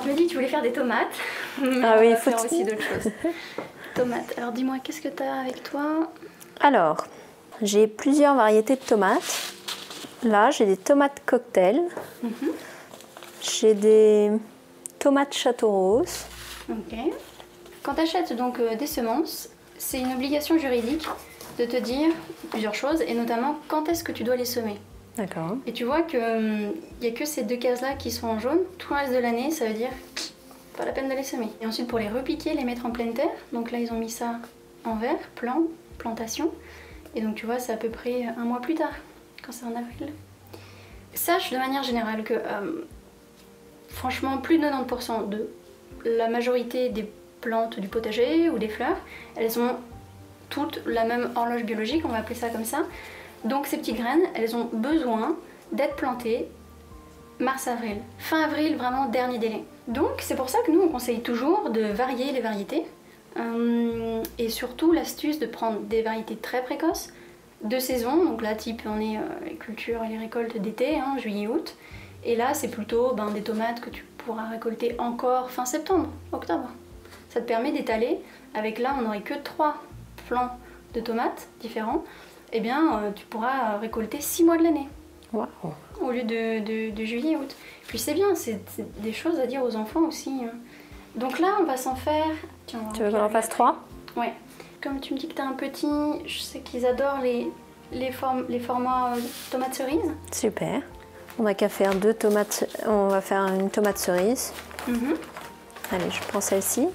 tu m'as dit que tu voulais faire des tomates. Ah oui, il faut faire aussi d'autres choses. Tomates. Alors dis-moi, qu'est-ce que tu as avec toi? Alors, j'ai plusieurs variétés de tomates. Là, j'ai des tomates cocktail. J'ai des tomates château rose. Ok. Quand tu achètes donc des semences, c'est une obligation juridique de te dire plusieurs choses, et notamment quand est-ce que tu dois les semer. D'accord. Et tu vois qu'il n'y a que ces deux cases-là qui sont en jaune. Tout le reste de l'année, ça veut dire pas la peine de les semer. Et ensuite, pour les repiquer, les mettre en pleine terre. Donc là, ils ont mis ça en vert, plantation. Et donc tu vois, c'est à peu près un mois plus tard, quand c'est en avril. Sache de manière générale que franchement, plus de 90% de la majorité des plantes du potager ou des fleurs, elles ont toutes la même horloge biologique, on va appeler ça comme ça. Donc ces petites graines, elles ont besoin d'être plantées mars-avril. Fin avril, vraiment dernier délai. Donc c'est pour ça que nous on conseille toujours de varier les variétés. Et surtout l'astuce de prendre des variétés très précoces, de saison, donc là type on est les cultures et les récoltes d'été, hein, juillet-août. Et là c'est plutôt des tomates que tu pourras récolter encore fin septembre, octobre. Ça te permet d'étaler, avec là on n'aurait que 3 plants de tomates différents, et bien tu pourras récolter 6 mois de l'année. Wow. Au lieu de juillet-août. Puis c'est bien, c'est des choses à dire aux enfants aussi. Donc là on va s'en faire... Tiens, Tu veux qu'on en fasse 3? Ouais. Comme tu me dis que t'as un petit, je sais qu'ils adorent les formats tomates cerises. Super. On n'a qu'à faire 2 tomates. On va faire une tomate cerise. Allez, je prends celle-ci.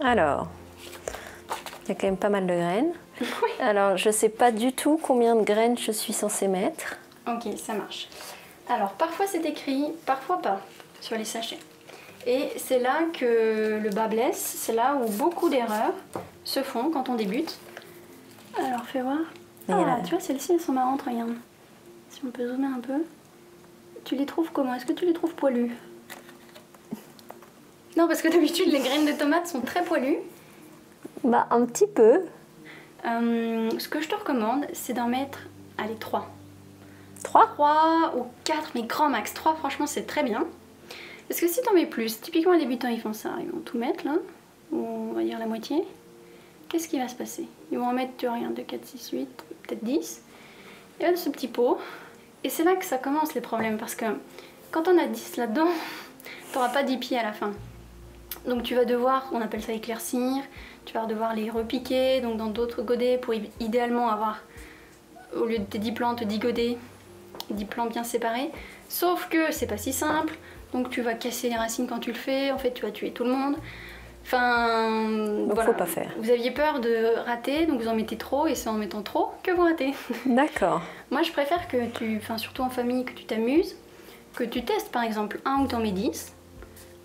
Alors, il y a quand même pas mal de graines. Oui. Alors, je sais pas du tout combien de graines je suis censée mettre. Ok, ça marche. Alors, parfois c'est écrit, parfois pas, sur les sachets. Et c'est là que le bas blesse, c'est là où beaucoup d'erreurs se font quand on débute. Alors, fais voir. Ah, tu vois, celles-ci, elles sont marrantes, regarde. Si on peut zoomer un peu. Tu les trouves comment? Est-ce que tu les trouves poilues? Non, parce que d'habitude, les graines de tomates sont très poilues. Bah, un petit peu. Ce que je te recommande, c'est d'en mettre, allez, 3. 3 ou 4, mais grand max. 3, franchement, c'est très bien. Parce que si t'en mets plus, typiquement les débutants, ils font ça. Ils vont tout mettre, là. Ou on va dire la moitié. Qu'est-ce qui va se passer? Ils vont en mettre, tu regardes, 2, 4, 6, 8, peut-être 10. Et là, ce petit pot. Et c'est là que ça commence les problèmes. Parce que quand on a 10 là-dedans, t'auras pas 10 pieds à la fin. Donc tu vas devoir, on appelle ça éclaircir, tu vas devoir les repiquer donc dans d'autres godets pour idéalement avoir, au lieu de tes 10 plantes, 10 godets, 10 plants bien séparés. Sauf que c'est pas si simple, donc tu vas casser les racines quand tu le fais, en fait tu vas tuer tout le monde. Enfin, donc voilà. Faut pas faire. Vous aviez peur de rater, donc vous en mettez trop, et c'est en mettant trop que vous ratez. D'accord. Moi je préfère que surtout en famille, que tu t'amuses, que tu testes par exemple un où t'en mets 10,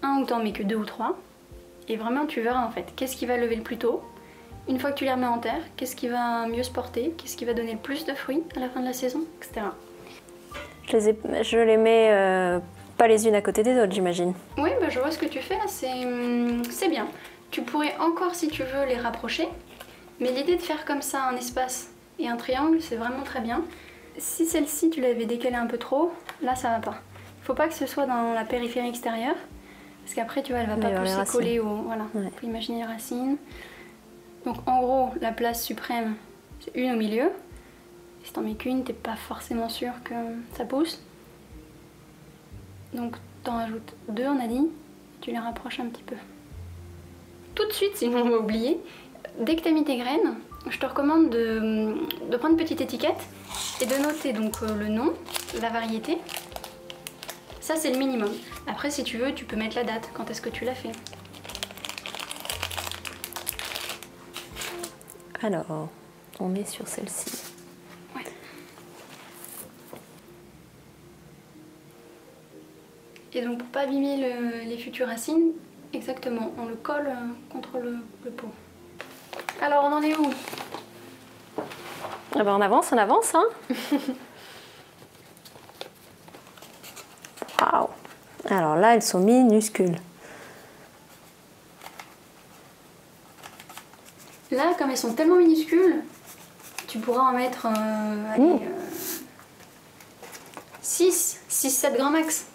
un où t'en mets que 2 ou 3, et vraiment tu verras en fait qu'est-ce qui va lever le plus tôt. Une fois que tu les remets en terre, qu'est-ce qui va mieux se porter, qu'est-ce qui va donner le plus de fruits à la fin de la saison, etc. Je les mets pas les unes à côté des autres, j'imagine. Oui, bah je vois ce que tu fais là, c'est bien. Tu pourrais encore, si tu veux, les rapprocher, mais l'idée de faire comme ça un espace et un triangle, c'est vraiment très bien. Si celle-ci, tu l'avais décalée un peu trop, là ça va pas. Il faut pas que ce soit dans la périphérie extérieure, parce qu'après, tu vois, elle va pas pousser collée au... Voilà, ouais. Faut imaginer les racines. Donc en gros, la place suprême, c'est une au milieu. Si t'en mets qu'une, t'es pas forcément sûr que ça pousse. Donc t'en rajoutes 2, on a dit, tu les rapproches un petit peu. Tout de suite, sinon on va oublier, dès que t'as mis tes graines, je te recommande de prendre une petite étiquette et de noter donc le nom, la variété. Ça c'est le minimum. Après si tu veux, tu peux mettre la date, quand est-ce que tu l'as fait. Alors, on est sur celle-ci. Ouais. Et donc pour pas abîmer les futures racines, exactement, on le colle contre le pot. Alors on en est où? Ah ben on avance, hein. Waouh. Alors là, elles sont minuscules. Là, comme elles sont tellement minuscules, tu pourras en mettre 6, 7 grands max.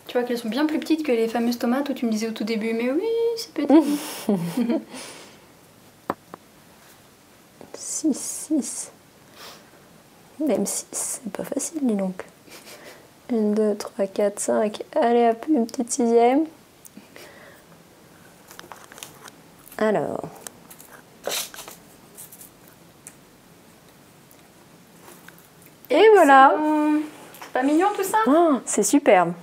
Tu Tu vois qu'elles sont bien plus petites que les fameuses tomates où tu me disais au tout début, mais oui, c'est petit. 6. Même 6, c'est pas facile, dis donc. 1, 2, 3, 4, 5. Allez hop, une petite 6e. Alors. Et voilà. Pas mignon tout ça? Oh, c'est superbe.